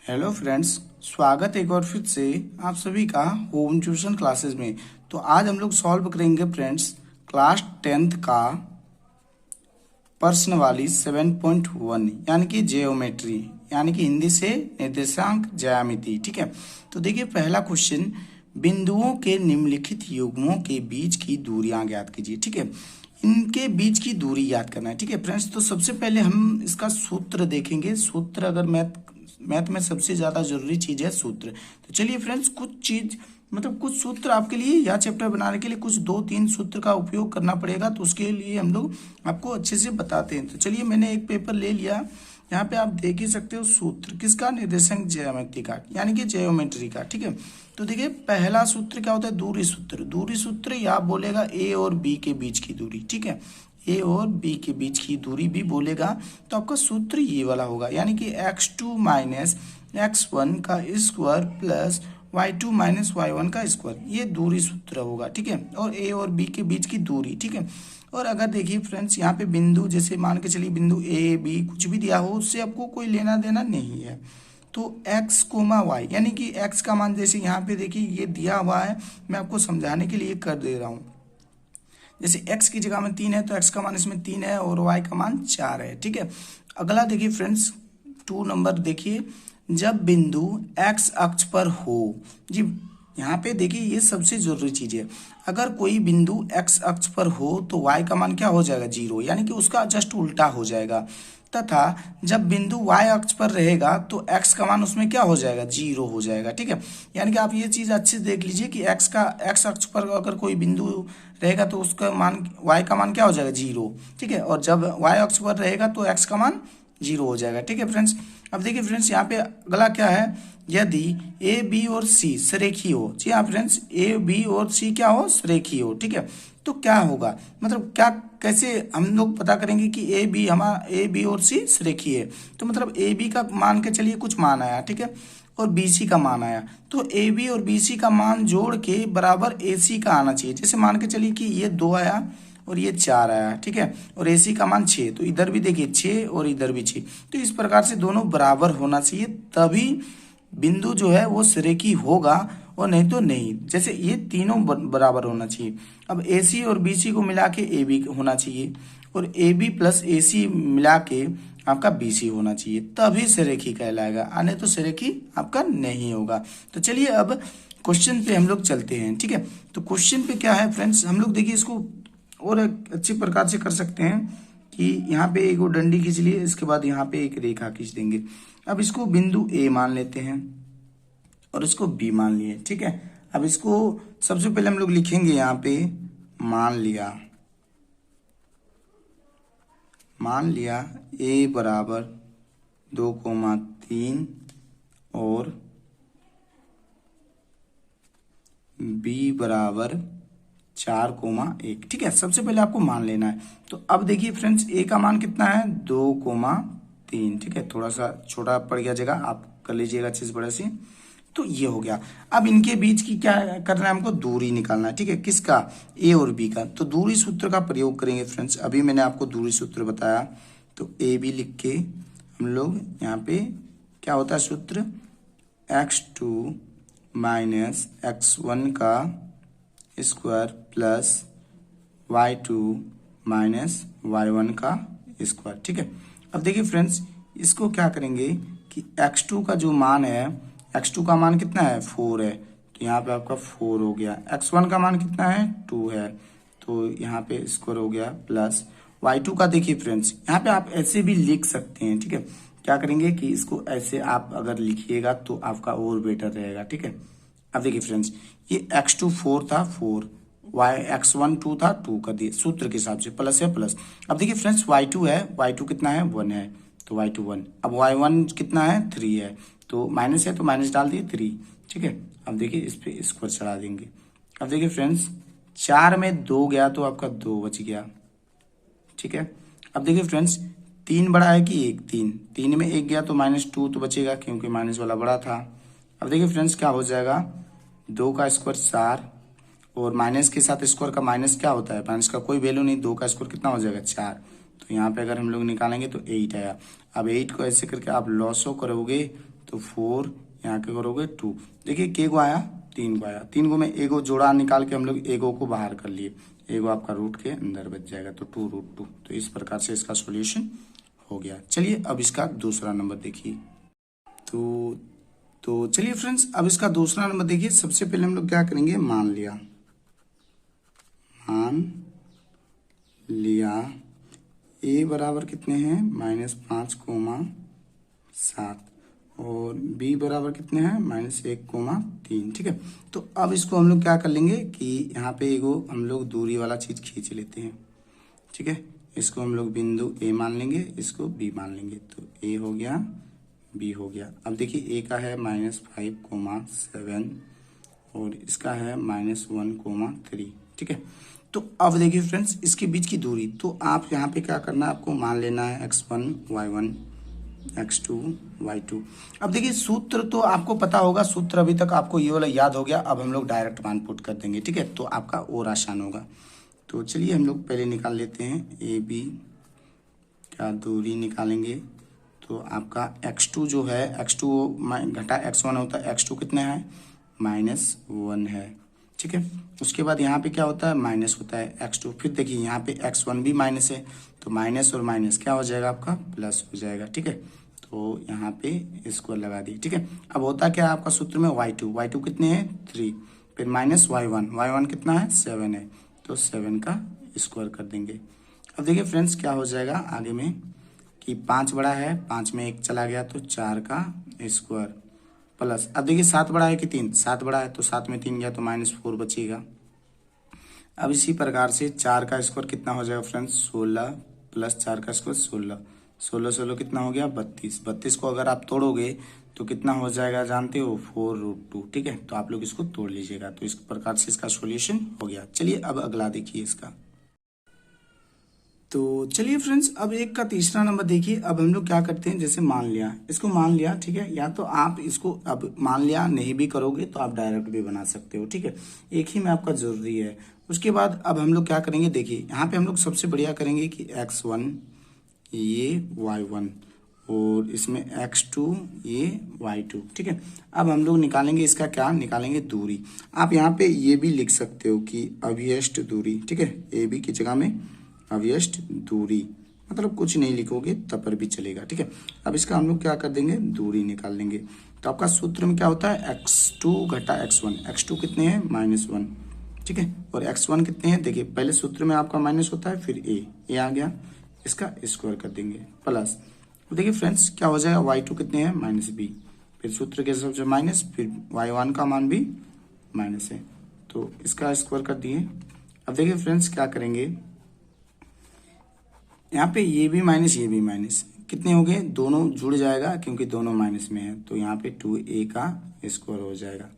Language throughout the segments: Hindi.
हेलो फ्रेंड्स, स्वागत है एक बार फिर से आप सभी का होम ट्यूशन क्लासेस में। तो आज हम लोग सॉल्व करेंगे फ्रेंड्स क्लास 10th का प्रश्नवाली 7.1 यानी कि जियोमेट्री, यानी कि हिंदी से निर्देशांक ज्यामिति। ठीक है, तो देखिए पहला क्वेश्चन, बिंदुओं के निम्नलिखित युग्मों के बीच की दूरियां ज्ञात कीजिए। ठीक है, इनके बीच की दूरी ज्ञात करना है। ठीक है फ्रेंड्स, तो सबसे पहले हम इसका सूत्र देखेंगे। सूत्र अगर मैथ में सबसे ज़्यादा जरूरी चीज़ है सूत्र। तो चलिए फ्रेंड्स, कुछ सूत्र आपके लिए या चैप्टर बनाने के लिए कुछ 2-3 सूत्र का उपयोग करना पड़ेगा, तो उसके लिए हम लोग आपको अच्छे से बताते हैं। तो चलिए, मैंने एक पेपर ले लिया, यहाँ पे आप देख ही सकते हो सूत्र किसका, निर्देशांक ज्यामिति का, यानी कि जियोमेट्री का। ठीक है, तो देखिए पहला सूत्र क्या होता है, दूरी सूत्र। दूरी सूत्र या बोलेगा ए और बी के बीच की दूरी। ठीक है, ए और बी के बीच की दूरी भी बोलेगा, तो आपका सूत्र ये वाला होगा, यानी कि x2 माइनस x1 का square plus y2 minus y1 का स्क्वायर, ये दूरी सूत्र होगा। ठीक है, और ए और बी के बीच की दूरी। ठीक है, और अगर देखिए फ्रेंड्स, यहाँ पे बिंदु जैसे मान के चलिए बिंदु ए बी कुछ भी दिया हो, उससे आपको कोई लेना देना नहीं है। तो x कोमा वाई, यानी कि x का मान जैसे यहाँ पे देखिए ये दिया हुआ है, मैं आपको समझाने के लिए कर दे रहा हूँ। जैसे x की जगह में 3 है, तो x का मान इसमें 3 है और y का मान 4 है। ठीक है, अगला देखिए फ्रेंड्स 2 नंबर देखिए, जब बिंदु x अक्ष पर हो जी, यहाँ पे देखिए ये सबसे जरूरी चीज है। अगर कोई बिंदु x अक्ष पर हो तो y का मान क्या हो जाएगा, 0, यानी कि उसका जस्ट उल्टा हो जाएगा। तथा जब बिंदु y अक्ष पर रहेगा तो x का मान उसमें क्या हो जाएगा, 0 हो जाएगा। ठीक है, यानी कि आप ये चीज अच्छे से देख लीजिए कि x अक्ष पर अगर कोई बिंदु रहेगा तो उसका मान y का मान क्या हो जाएगा, 0। ठीक है, और जब y अक्ष पर रहेगा तो x का मान 0 हो जाएगा। ठीक है फ्रेंड्स, अब देखिए फ्रेंड्स यहाँ पे अगला क्या है, यदि ए बी और सी सरेखी हो। जी हाँ फ्रेंड्स, ए बी और सी क्या हो, सरेखी हो। ठीक है, तो क्या होगा, मतलब क्या कैसे हम लोग पता करेंगे कि ए बी और सी सरेखी है। तो मतलब ए बी का मान के चलिए कुछ मान आया, ठीक है, और बी सी का मान आया, तो ए बी और बी सी का मान जोड़ के बराबर ए सी का आना चाहिए। जैसे मान के चलिए कि ये 2 आया और ये 4 आया। ठीक है, और ए सी का मान 6, तो इधर भी देखिए 6 और इधर भी 6। तो इस प्रकार से दोनों बराबर होना चाहिए, तभी बिंदु जो है वो सरेखी होगा, और नहीं तो नहीं। जैसे ये तीनों बराबर होना चाहिए। अब ए सी और बी सी को मिला के ए बी होना चाहिए, और ए बी प्लस ए सी मिला के आपका बी सी होना चाहिए, तभी सरेखी कहलाएगा, आने तो सरेखी आपका नहीं होगा। तो चलिए अब क्वेश्चन पे हम लोग चलते हैं। ठीक है, तो क्वेश्चन पे क्या है फ्रेंड्स, हम लोग देखिए इसको और एक अच्छी प्रकार से कर सकते हैं कि यहाँ पे एक डंडी खींच लिए, इसके बाद यहाँ पे एक रेखा खींच देंगे। अब इसको बिंदु ए मान लेते हैं और इसको बी मान लिए। ठीक है, अब इसको सबसे पहले हम लोग लिखेंगे यहाँ पे मान लिया ए बराबर 2,3 और बी बराबर 4,1। ठीक है, सबसे पहले आपको मान लेना है। तो अब देखिए फ्रेंड्स, ए का मान कितना है, 2,3। ठीक है, थोड़ा सा छोटा पड़ गया जगह, आप कर लीजिएगा अच्छे से बड़ा से। तो ये हो गया। अब इनके बीच की क्या करना है, हमको दूरी निकालना है। ठीक है, किसका, ए और बी का। तो दूरी सूत्र का प्रयोग करेंगे फ्रेंड्स। अभी मैंने आपको दूरी सूत्र बताया, तो ए बी लिख के हम लोग यहाँ पे क्या होता है सूत्र, x2 माइनस x1 का square plus y2 minus y1 का स्क्वायर। ठीक है, अब देखिए फ्रेंड्स, इसको क्या करेंगे कि x2 का जो मान है, x2 का मान कितना है, 4 है, तो यहाँ पे आपका 4 हो गया। x1 का मान कितना है, 2 है, तो यहाँ पे स्क्वायर हो गया, प्लस y2 का देखिए फ्रेंड्स, यहाँ पे आप ऐसे भी लिख सकते हैं। ठीक है, क्या करेंगे कि इसको ऐसे आप अगर लिखिएगा तो आपका और बेटर रहेगा। ठीक है, अब देखिए फ्रेंड्स, ये x2 4 था, 4, x1 2 था, 2 कर दिए सूत्र के हिसाब से, प्लस है प्लस। अब देखिए फ्रेंड्स, y2 है, y2 कितना है, 1 है, तो y2 1। अब y1 कितना है, 3 है, तो माइनस है तो माइनस डाल दिए 3। ठीक है, अब देखिए इस पे स्क्वायर चढ़ा देंगे। अब देखिए फ्रेंड्स, 4 में 2 गया तो आपका 2 बच गया। ठीक है, अब देखिए फ्रेंड्स, 3 बड़ा है कि 1, 3 में 1 गया तो -2 तो बचेगा, क्योंकि माइनस वाला बड़ा था। अब देखिए फ्रेंड्स, क्या हो जाएगा, 2 का स्क्वायर 4, और माइनस के साथ स्क्वायर का माइनस क्या होता है, माइनस का कोई वैल्यू नहीं, 2 का स्क्वायर कितना हो जाएगा, 4। तो यहाँ पे अगर हम लोग निकालेंगे तो 8 आया। अब 8 को ऐसे करके आप लॉसो करोगे तो 4, यहाँ के करोगे 2। देखिए के को आया 3 को आया, 3 को में एगो जोड़ा निकाल के हम लोग एगो को बाहर कर लिए, एगो आपका रूट के अंदर बच जाएगा, तो 2√2। तो इस प्रकार से इसका सॉल्यूशन हो गया। चलिए अब इसका दूसरा नंबर देखिए। तो चलिए फ्रेंड्स, अब इसका दूसरा नंबर देखिए। सबसे पहले हम लोग क्या करेंगे, मान लिया ए बराबर कितने हैं, -5,7 और बी बराबर कितने हैं, -1,3। ठीक है, तो अब इसको हम लोग क्या कर लेंगे कि यहाँ पे एगो हम लोग दूरी वाला चीज खींच लेते हैं। ठीक है, इसको हम लोग बिंदु ए मान लेंगे, इसको बी मान लेंगे, तो ए हो गया, बी हो गया। अब देखिए ए का है -5,7 और इसका है -1,3। ठीक है, तो अब देखिए फ्रेंड्स, इसके बीच की दूरी, तो आप यहाँ पे क्या करना है, आपको मान लेना है x1 y1 x2 y2। अब देखिए सूत्र तो आपको पता होगा, सूत्र अभी तक आपको ये वाला याद हो गया। अब हम लोग डायरेक्ट मान पुट कर देंगे। ठीक है, तो आपका और आसान होगा। तो चलिए हम लोग पहले निकाल लेते हैं ए बी का दूरी निकालेंगे। तो आपका x2 जो है, x2 घटा x1 होता है, x2 कितने हैं, -1 है। ठीक है, उसके बाद यहाँ पे क्या होता है, माइनस होता है x2। फिर देखिए यहाँ पे x1 भी माइनस है, तो माइनस और माइनस क्या हो जाएगा, आपका प्लस हो जाएगा। ठीक है, तो यहाँ पे इसको लगा दिए। ठीक है, अब होता क्या है आपका सूत्र में, y2 कितने हैं, 3, फिर -y1 कितना है, 7 है, तो 7 का स्क्वायर कर देंगे। अब देखिए फ्रेंड्स क्या हो जाएगा आगे में कि 5 बड़ा है, 5 में 1 चला गया, तो 4 का स्क्वायर प्लस, अब देखिए 7 बड़ा है कि 3, 7 बड़ा है, तो 7 में 3 गया तो -4 बचेगा। अब इसी प्रकार से 4 का स्क्वायर कितना हो जाएगा फ्रेंड्स, 16 प्लस 4 का स्क्वायर 16, 16 कितना हो गया, 32। 32 को अगर आप तोड़ोगे तो कितना हो जाएगा जानते हो, 4√2। ठीक है, तो आप लोग इसको तोड़ लीजिएगा। तो इस प्रकार से इसका सॉल्यूशन हो गया। चलिए अब अगला देखिए इसका। तो चलिए फ्रेंड्स, अब एक का तीसरा नंबर देखिए। अब हम लोग क्या करते हैं, जैसे मान लिया, इसको मान लिया। ठीक है, या तो आप इसको अब मान लिया नहीं भी करोगे तो आप डायरेक्ट भी बना सकते हो। ठीक है, एक ही में आपका जरूरी है। उसके बाद अब हम लोग क्या करेंगे, देखिए यहाँ पे हम लोग सबसे बढ़िया करेंगे कि x1 ये y1 और इसमें x2 ये y2। ठीक है, अब हम लोग निकालेंगे इसका, क्या निकालेंगे, दूरी। आप यहाँ पे ये भी लिख सकते हो कि अभियष्ट दूरी। ठीक है, ए बी की जगह में अव्यष्ट दूरी, मतलब कुछ नहीं लिखोगे तब पर भी चलेगा। ठीक है, अब इसका हम लोग क्या कर देंगे, दूरी निकाल लेंगे। तो आपका सूत्र में क्या होता है, x2 घटा x1। x2 कितने हैं, -1। ठीक है, और x1 कितने हैं, देखिए पहले सूत्र में आपका माइनस होता है, फिर ए आ गया, इसका स्क्वायर कर देंगे प्लस। देखिए फ्रेंड्स क्या हो जाएगा, y2 कितने हैं, -b, फिर सूत्र के हिसाब से माइनस, फिर y1 का मान भी माइनस है, तो इसका स्क्वायर कर दिए। अब देखिए फ्रेंड्स क्या करेंगे, यहाँ पे ये भी माइनस ये भी माइनस, कितने हो गए, दोनों जुड़ जाएगा क्योंकि दोनों माइनस में है, तो यहाँ पे 2a का स्क्वायर हो जाएगा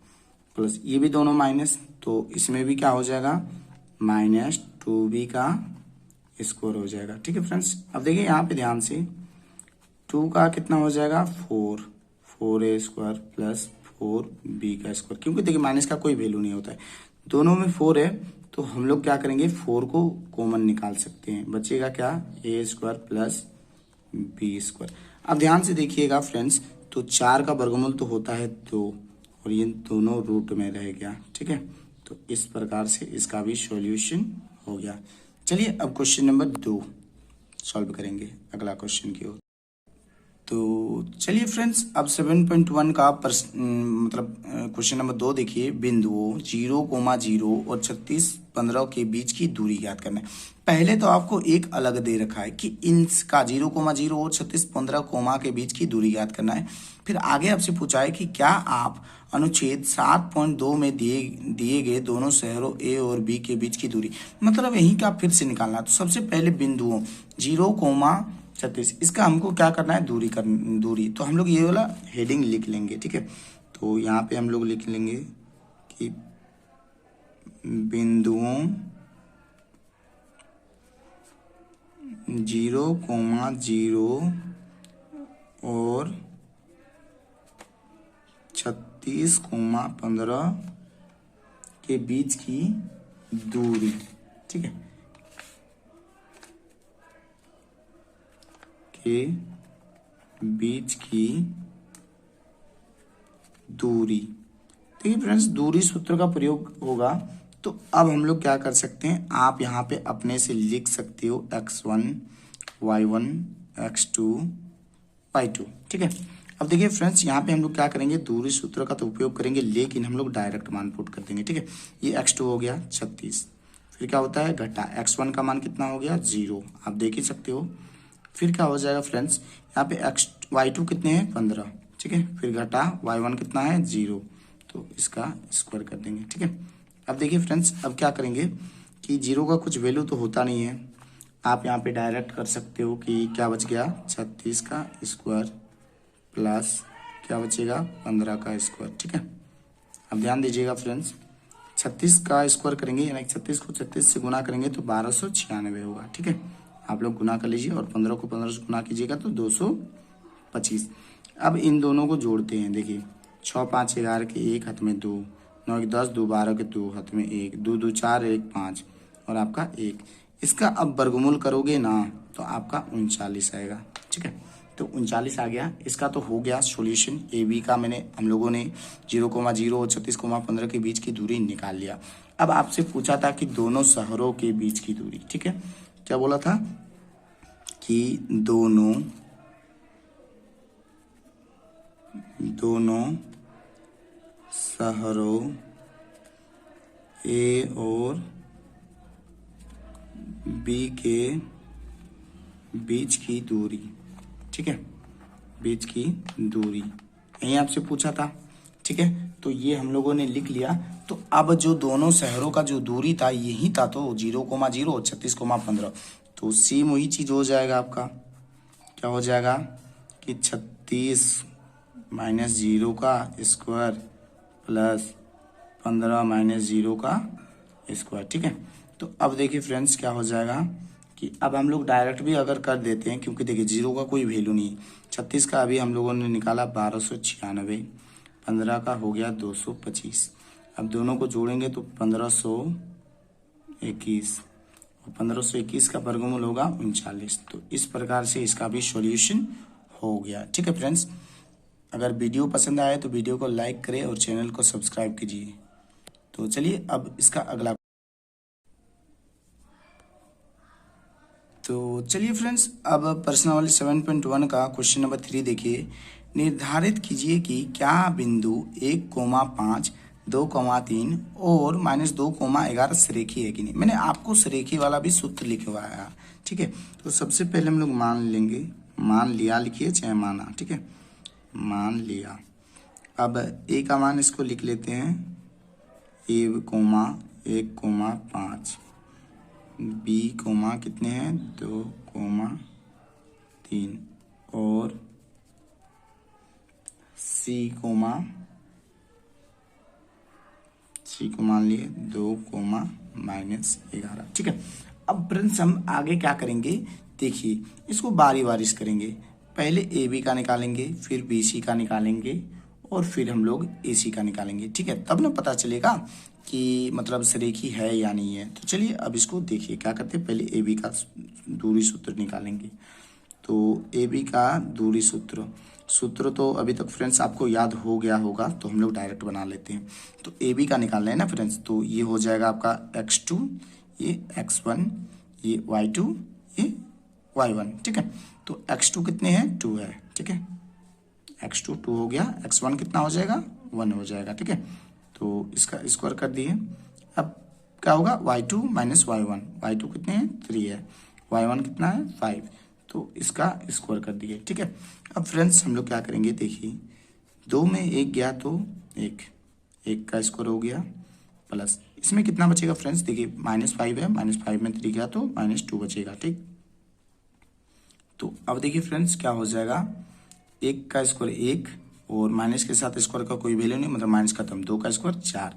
प्लस ये भी दोनों माइनस, तो इसमें भी क्या हो जाएगा, -2b का स्क्वायर हो जाएगा। ठीक है फ्रेंड्स, अब देखिए यहाँ पे ध्यान से 2 का कितना हो जाएगा, 4a स्क्वायर प्लस 4b का स्क्वायर, क्योंकि देखिए माइनस का कोई वैल्यू नहीं होता है, दोनों में 4 है, तो हम लोग क्या करेंगे, 4 को कॉमन निकाल सकते हैं, बचेगा क्या, a square plus b square. अब ध्यान से देखिएगा फ्रेंड्स, तो 4 का वर्गमूल तो होता है 2 और ये दोनों रूट में रह गया। ठीक है, तो इस प्रकार से इसका भी सॉल्यूशन हो गया। चलिए अब क्वेश्चन नंबर 2 सॉल्व करेंगे, अगला क्वेश्चन की ओर। तो चलिए फ्रेंड्स, अब 7.1 का मतलब क्वेश्चन नंबर 2 देखिए। बिंदुओं 0,0 और 36,15 के बीच की दूरी ज्ञात करना है। पहले तो आपको एक अलग दे रखा है कि इनका 0,0 और 36,15 के बीच की दूरी ज्ञात करना है। फिर आगे आपसे पूछा है कि क्या आप अनुच्छेद 7.2 में दिए गए दोनों शहरों ए और बी के बीच की दूरी, मतलब यही का फिर से निकालना है। तो सबसे पहले बिंदुओं 0,36, इसका हमको क्या करना है, दूरी। तो हम लोग ये वाला हेडिंग लिख लेंगे। ठीक है, तो यहाँ पे हम लोग लिख लेंगे कि बिंदुओं 0,0 और 36,15 के बीच की दूरी। ठीक है, के बीच की दूरी। देखिए फ्रेंड्स, दूरी सूत्र का प्रयोग होगा। तो अब हम लोग क्या कर सकते हैं, आप यहाँ पे अपने से लिख सकते हो x1 y1 x2 y2, ठीक है। अब देखिए फ्रेंड्स, यहाँ पे हम लोग क्या करेंगे, दूरी सूत्र का तो उपयोग करेंगे, लेकिन हम लोग डायरेक्ट मान पुट कर देंगे, ठीक है। ये x2 हो गया 36, फिर क्या होता है घटा, x1 का मान कितना हो गया 0, आप देख ही सकते हो। फिर क्या हो जाएगा फ्रेंड्स, यहाँ पे y2 कितने हैं 15, ठीक है। फिर घटा y1 कितना है 0, तो इसका स्क्वायर कर देंगे, ठीक है। अब देखिए फ्रेंड्स, अब क्या करेंगे कि 0 का कुछ वैल्यू तो होता नहीं है, आप यहाँ पे डायरेक्ट कर सकते हो कि क्या बच गया 36 का स्क्वायर प्लस क्या बचेगा 15 का स्क्वायर, ठीक है। अब ध्यान दीजिएगा फ्रेंड्स, 36 का स्क्वायर करेंगे यानी 36 को 36 से गुना करेंगे तो 1296 होगा, ठीक है। आप लोग गुना कर लीजिए और 15 को 15 से गुना कीजिएगा तो 225। अब इन दोनों को जोड़ते हैं, देखिए 6 5 11 के 1 हाथ में 2, 9 के 10 2 12 के 2 हाथ में 1, 2 2 4 1 5 और आपका 1। इसका अब वर्गमूल करोगे ना तो आपका 39 आएगा, ठीक है। तो 39 आ गया, इसका तो हो गया सॉल्यूशन। ए बी का हम लोगों ने 0,0 और 36,15 के बीच की दूरी निकाल लिया। अब आपसे पूछा था कि दोनों शहरों के बीच की दूरी, ठीक है। क्या बोला था कि दोनों शहरों ए और बी के बीच की दूरी, ठीक है, बीच की दूरी यही आपसे पूछा था, ठीक है। तो ये हम लोगों ने लिख लिया। तो अब जो दोनों शहरों का जो दूरी था यही था, तो 0,0 और 36,15, तो सेम वही चीज हो जाएगा आपका। क्या हो जाएगा कि 36 माइनस 0 का स्क्वायर प्लस 15 माइनस 0 का स्क्वायर, ठीक है। तो अब देखिए फ्रेंड्स, क्या हो जाएगा कि अब हम लोग डायरेक्ट भी अगर कर देते हैं, क्योंकि देखिए 0 का कोई वैल्यू नहीं, 36 का अभी हम लोगों ने निकाला 1296, 15 का हो गया 225। अब दोनों को जोड़ेंगे तो 1521 और 1521 का वर्गमूल होगा 39। तो इस प्रकार से इसका भी सॉल्यूशन हो गया, ठीक है फ्रेंड्स। अगर वीडियो पसंद आए तो वीडियो को लाइक करें और चैनल को सब्सक्राइब कीजिए। तो चलिए अब इसका अगला, तो चलिए फ्रेंड्स, अब प्रश्नावली 7.1 का क्वेश्चन नंबर 3 देखिए। निर्धारित कीजिए कि क्या बिंदु 1,5, 2,3 और -2,11 सरेखी है कि नहीं। मैंने आपको सरेखी वाला भी सूत्र लिखवाया, ठीक है। तो सबसे पहले हम लोग मान लेंगे, मान लिया लिखिए चाहे माना, ठीक है, मान लिया। अब ए का मान इसको लिख लेते हैं 1,5, बी कोमा कितने हैं 2,3 और सी को मान लिए 2,-11, ठीक है। अब फ्रेंड्स हम आगे क्या करेंगे, देखिए इसको बारी बारिश करेंगे। पहले ए बी का निकालेंगे, फिर बी सी का निकालेंगे और फिर हम लोग ए सी का निकालेंगे, ठीक है। तब ना पता चलेगा कि मतलब सरेखी है या नहीं है। तो चलिए अब इसको देखिए क्या करते हैं, पहले ए बी का दूरी सूत्र निकालेंगे। तो ए बी का दूरी सूत्र तो अभी तक फ्रेंड्स आपको याद हो गया होगा, तो हम लोग डायरेक्ट बना लेते हैं। तो ए बी का निकालना है ना फ्रेंड्स, तो ये हो जाएगा आपका x2, ये x1, ये y2, ये y1, ठीक है। तो x2 कितने हैं 2 है, ठीक है, x2 2 हो गया, x1 कितना हो जाएगा 1 हो जाएगा, ठीक है। तो इसका स्क्वायर कर दिए। अब क्या होगा y2 माइनस y1 कितने हैं 3 है, y1 कितना है 5, तो इसका स्क्वायर कर दिए, ठीक है। अब फ्रेंड्स हम लोग क्या करेंगे, देखिए 2 में 1 गया तो 1 का स्क्वायर हो गया, प्लस इसमें कितना बचेगा फ्रेंड्स, देखिए -5 है, -5 में 3 गया तो -2 बचेगा, ठीक। तो अब देखिए फ्रेंड्स क्या हो जाएगा, 1 का स्क्वायर 1 और माइनस के साथ स्क्वायर का कोई वैल्यू नहीं, मतलब माइनस खत्म, 2 का स्क्वायर 4,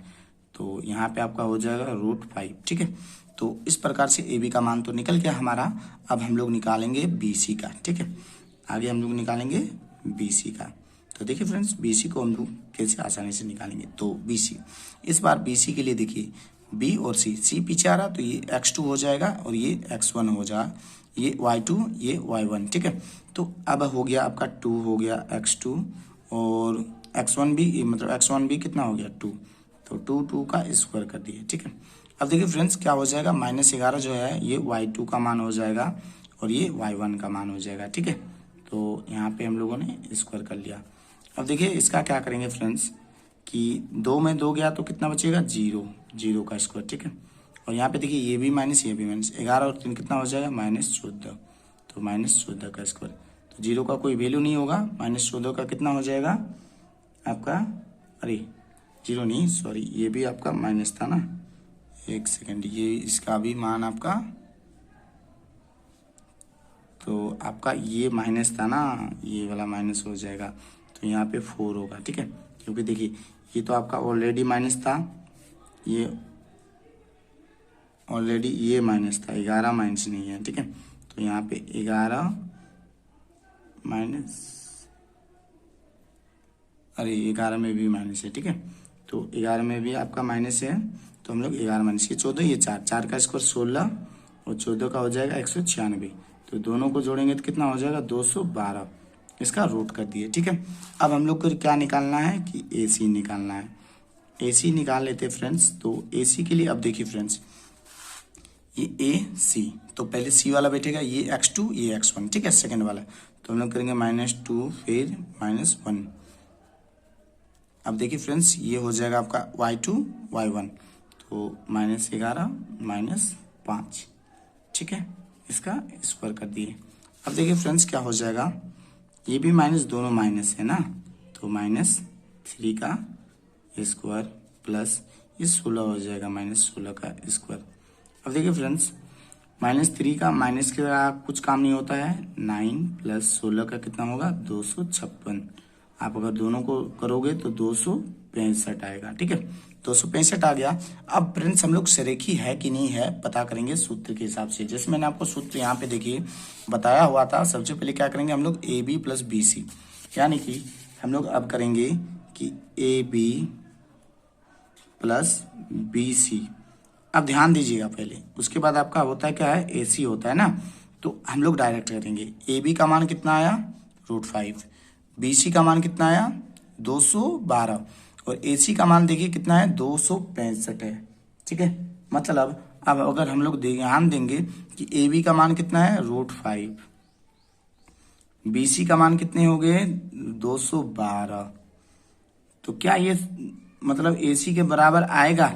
तो यहाँ पे आपका हो जाएगा √5, ठीक है। तो इस प्रकार से ए बी का मान तो निकल गया हमारा। अब हम लोग निकालेंगे बी सी का, ठीक है, आगे हम लोग निकालेंगे बी सी का। तो देखिए फ्रेंड्स बी सी को हम लोग कैसे आसानी से निकालेंगे, तो बी सी, इस बार बी सी के लिए देखिए बी और सी पीछे आ रहा, तो ये x2 हो जाएगा और ये x1 हो जाएगा, ये y2 ये y1, ठीक है। तो अब हो गया आपका 2 हो गया x2 और x1 भी मतलब x1 भी कितना हो गया 2, तो 2 का स्क्वायर कर दिए, ठीक है। अब देखिए फ्रेंड्स क्या हो जाएगा, -11 जो है ये y2 का मान हो जाएगा और ये y1 का मान हो जाएगा, ठीक है। तो यहाँ पे हम लोगों ने स्क्वायर कर लिया। अब देखिए इसका क्या करेंगे फ्रेंड्स कि 2 में 2 गया तो कितना बचेगा 0, 0 का स्क्वायर, ठीक है। और यहाँ पे देखिए ये भी माइनस, ये भी माइनस, 11 और 3 कितना हो जाएगा -14, तो -14 का स्क्वायर, तो 0 का कोई वैल्यू नहीं होगा, -14 का कितना हो जाएगा आपका, अरे 0 नहीं सॉरी, ये भी आपका माइनस था ना, एक सेकेंड, ये इसका भी मान आपका, तो आपका ये माइनस था ना, ये वाला माइनस हो जाएगा, तो यहाँ पे 4 होगा, ठीक है। क्योंकि देखिए ये तो आपका ऑलरेडी माइनस था, ये ऑलरेडी ये माइनस था, 11 माइनस नहीं है, ठीक है। तो यहाँ पे 11 माइनस, अरे 11 में भी माइनस है, ठीक है। तो 11 में भी आपका माइनस है, तो हम लोग 11 माइनस, ये 14, ये 4, 4 का स्क्वायर 16 और 14 का हो जाएगा 196, तो दोनों को जोड़ेंगे तो कितना हो जाएगा 212, इसका रूट कर दिए, ठीक है। अब हम लोग को क्या निकालना है कि AC निकालना है, AC निकाल लेते फ्रेंड्स। तो AC के लिए अब देखिए फ्रेंड्स, ये AC, तो पहले C वाला बैठेगा, ये x2 ये x1, ठीक है, सेकंड वाला, तो हम लोग करेंगे -2 फिर -1। अब देखिए फ्रेंड्स ये हो जाएगा आपका y2 y1, तो -11 -5, ठीक है, इसका स्क्वायर कर दिए। अब देखिए फ्रेंड्स क्या हो जाएगा, ये भी माइनस, दोनों माइनस है ना, तो -3 का स्क्वायर प्लस ये 16 हो जाएगा -16 का स्क्वायर। अब देखिए फ्रेंड्स -3 का माइनस का कुछ काम नहीं होता है, 9 + 16 का कितना होगा 256, आप अगर दोनों को करोगे तो 265 आएगा, ठीक है, 265 आ गया। अब फ्रेंड्स हम लोग सरेखी है कि नहीं है पता करेंगे सूत्र के हिसाब से, जैसे मैंने आपको सूत्र यहाँ पे देखिए बताया हुआ था। सबसे पहले क्या करेंगे हम लोग AB + BC, यानी कि हम लोग अब करेंगे कि AB + BC। अब ध्यान दीजिएगा पहले, उसके बाद आपका होता है क्या है AC होता है ना, तो हम लोग डायरेक्ट करेंगे। AB का मान कितना आया √5, BC का मान कितना आया 212 और AC का मान देखिए कितना है 265 है, ठीक है। मतलब अब अगर हम लोग ध्यान देंगे कि AB का मान कितना है √5, BC का मान कितने हो गए 212, तो क्या ये मतलब AC के बराबर आएगा,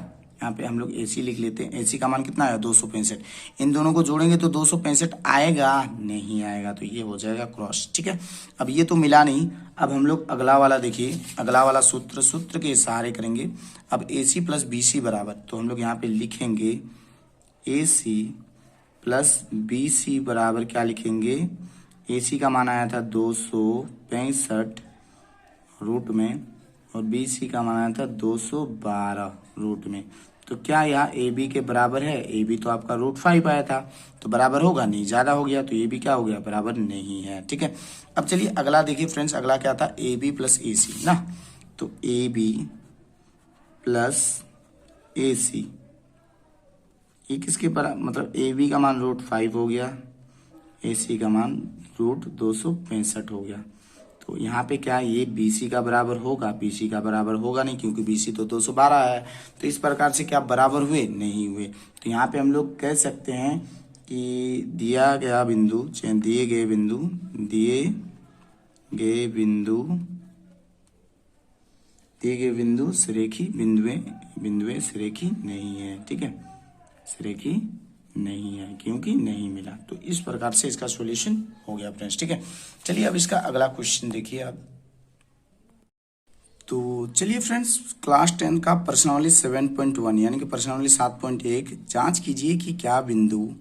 यहाँ पे हम लोग AC लिख लेते हैं। AC का मान कितना है 265, इन दोनों को जोड़ेंगे तो 265 आएगा, नहीं आएगा, तो ये हो जाएगा क्रॉस, ठीक है। अब ये तो मिला नहीं, अब हम लोग अगला वाला देखिए, अगला वाला सूत्र के सहारे करेंगे। अब AC + BC बराबर, तो हम लोग यहाँ पे लिखेंगे AC + BC बराबर क्या लिखेंगे, AC का मान आया था 265 रूट में और BC का मान आया था 212 रूट में, तो क्या यहाँ AB के बराबर है, AB तो आपका √5 आया था, तो बराबर होगा नहीं, ज़्यादा हो गया, तो ये भी क्या हो गया बराबर नहीं है, ठीक है। अब चलिए अगला देखिए फ्रेंड्स, अगला क्या था AB + AC ना, तो AB + AC, ये किसके बराबर, मतलब AB का मान √5 हो गया, AC का मान √265 हो गया, तो यहाँ पे क्या ये BC का बराबर होगा, BC का बराबर होगा नहीं, क्योंकि BC तो 212 है, तो इस प्रकार से क्या बराबर हुए नहीं हुए। तो यहाँ पे हम लोग कह सकते हैं कि दिए गए बिंदु सरेखी बिंदुएं सरेखी नहीं है, ठीक है, सरेखी नहीं है क्योंकि नहीं मिला, तो इस प्रकार से इसका सॉल्यूशन हो गया फ्रेंड्स, ठीक है। चलिए अब इसका अगला क्वेश्चन देखिए आप। तो चलिए फ्रेंड्स क्लास 10 का प्रश्नावली 7.1 यानी कि प्रश्नावली 7.1, जांच कीजिए कि क्या बिंदु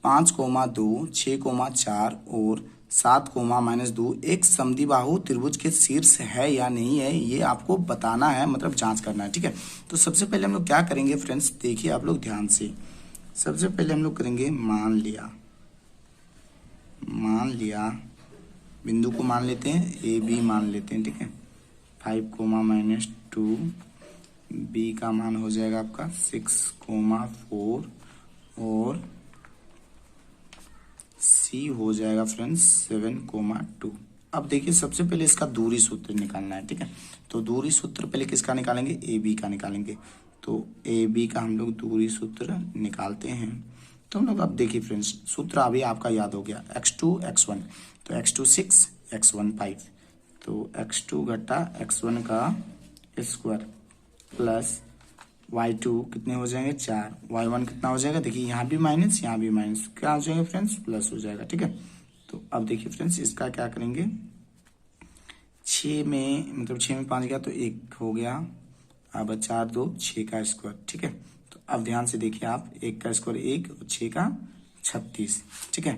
5,2, 6,4 और 7,-2 एक समद्विबाहु त्रिभुज के शीर्ष है या नहीं है, ये आपको बताना है, मतलब जांच करना है, ठीक है। तो सबसे पहले हम लोग क्या करेंगे फ्रेंड्स, देखिए आप लोग ध्यान से, सबसे पहले हम लोग करेंगे मान लिया बिंदु को मान लेते हैं AB मान लेते हैं, ठीक है, 5,-2, B का मान हो जाएगा आपका 6,4 और C हो जाएगा फ्रेंड्स 7,2, अब देखिए सबसे पहले इसका दूरी सूत्र निकालना है, ठीक है। तो दूरी सूत्र पहले किसका निकालेंगे, ए बी का निकालेंगे। तो ए बी का हम लोग दूरी सूत्र निकालते हैं। तो हम लोग अब देखिए फ्रेंड्स, सूत्र अभी आपका याद हो गया, x2 x1, तो x2 6 x1 5, तो x2 घटा x1 का स्क्वायर प्लस y2 कितने हो जाएंगे 4, y1 कितना हो जाएगा, देखिए यहाँ भी माइनस यहाँ भी माइनस, क्या हो जाएगा फ्रेंड्स, प्लस हो जाएगा, ठीक है। तो अब देखिए फ्रेंड्स इसका क्या करेंगे, 6 में मतलब 6 में 5 गया तो 1 हो गया, अब 4 2 6 का स्क्वायर, ठीक है। तो अब ध्यान से देखिए आप, 1 का स्क्वायर 1 और 6 का 36, ठीक है।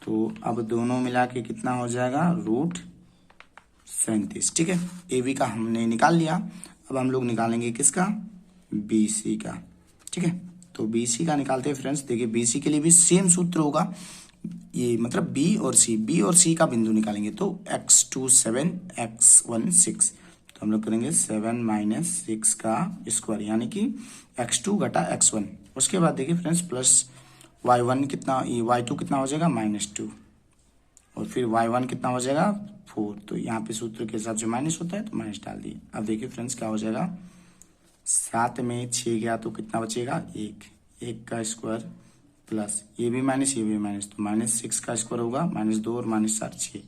तो अब दोनों मिला के कितना हो जाएगा, √37, ठीक है। ए बी का हमने निकाल लिया। अब हम लोग निकालेंगे किसका, बी सी का, ठीक है। तो बी सी का निकालते हैं फ्रेंड्स। देखिए बी सी के लिए भी सेम सूत्र होगा, ये मतलब बी और सी का बिंदु निकालेंगे। तो x2 7 x1 6, तो हम लोग करेंगे 7 माइनस 6 का स्क्वायर, यानी कि x2 घटा x1। उसके बाद देखिए फ्रेंड्स प्लस y1 कितना, ये y2 कितना हो जाएगा -2, और फिर y1 कितना हो जाएगा 4। तो यहाँ पे सूत्र के हिसाब से माइनस होता है तो माइनस डाल दिए। अब देखिए फ्रेंड्स क्या हो जाएगा, 7 में 6 गया तो कितना बचेगा 1 का स्क्वायर प्लस ये भी माइनस ये भी माइनस, तो -6 का स्क्वायर होगा -2 और -7 6।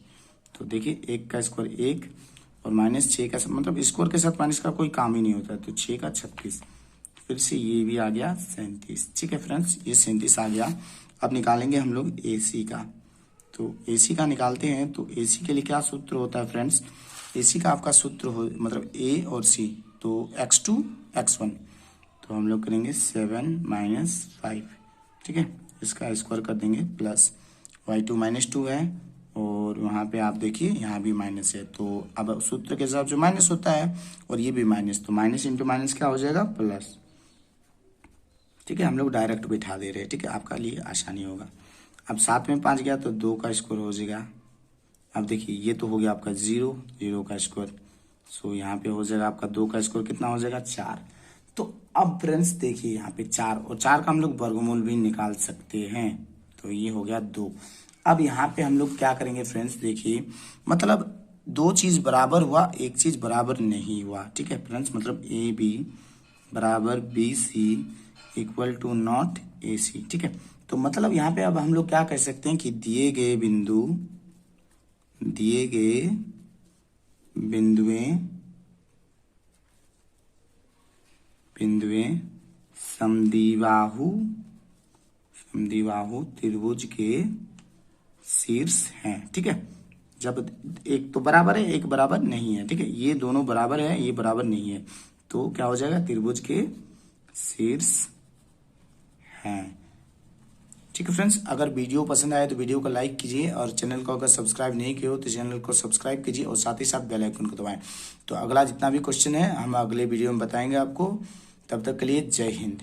तो देखिए 1 का स्क्वायर 1 और -6 का मतलब स्क्वायर के साथ माइनस का कोई काम ही नहीं होता है, तो 6 का 36, फिर से ये भी आ गया 37, ठीक है फ्रेंड्स, ये 37 आ गया। अब निकालेंगे हम लोग ए सी का। तो ए सी का निकालते हैं। तो ए सी के लिए क्या सूत्र होता है फ्रेंड्स, ए सी का आपका सूत्र हो मतलब ए और सी, तो x2 x1, तो हम लोग करेंगे 7 माइनस 5, ठीक है। इसका स्क्वायर कर देंगे प्लस y2 -2 है, और वहाँ पे आप देखिए यहाँ भी माइनस है, तो अब सूत्र के हिसाब से माइनस होता है और ये भी माइनस, तो माइनस इंटू माइनस क्या हो जाएगा प्लस, ठीक है। हम लोग डायरेक्ट बिठा दे रहे हैं, ठीक है, आपका लिए आसानी होगा। अब 7 में 5 गया तो 2 का स्क्वायर हो जाएगा। अब देखिए ये तो हो गया आपका 0 का स्क्वायर, सो यहाँ पे हो जाएगा आपका 2 का स्क्वायर कितना हो जाएगा 4। तो अब फ्रेंड्स देखिए यहाँ पे 4 और 4 का हम लोग वर्गमूल भी निकाल सकते हैं, तो ये हो गया 2। अब यहाँ पे हम लोग क्या करेंगे फ्रेंड्स, देखिए मतलब 2 चीज बराबर हुआ, एक चीज बराबर नहीं हुआ, ठीक है फ्रेंड्स, मतलब ए बी बराबर B C equal to not A C, ठीक है। तो मतलब यहाँ पे अब हम लोग क्या कह सकते हैं कि दिए गए बिंदुएं समद्विबाहु त्रिभुज के शीर्ष हैं, ठीक है। जब एक तो बराबर है एक बराबर नहीं है, ठीक है, ये दोनों बराबर है ये बराबर नहीं है, तो क्या हो जाएगा त्रिभुज के शीर्ष हैं, ठीक है फ्रेंड्स। अगर वीडियो पसंद आए तो वीडियो को लाइक कीजिए, और चैनल को अगर सब्सक्राइब नहीं किया हो तो चैनल को सब्सक्राइब कीजिए, और साथ ही साथ बेल आइकन को दबाएं। तो अगला जितना भी क्वेश्चन है हम अगले वीडियो में बताएंगे आपको। तब तक के लिए जय हिंद।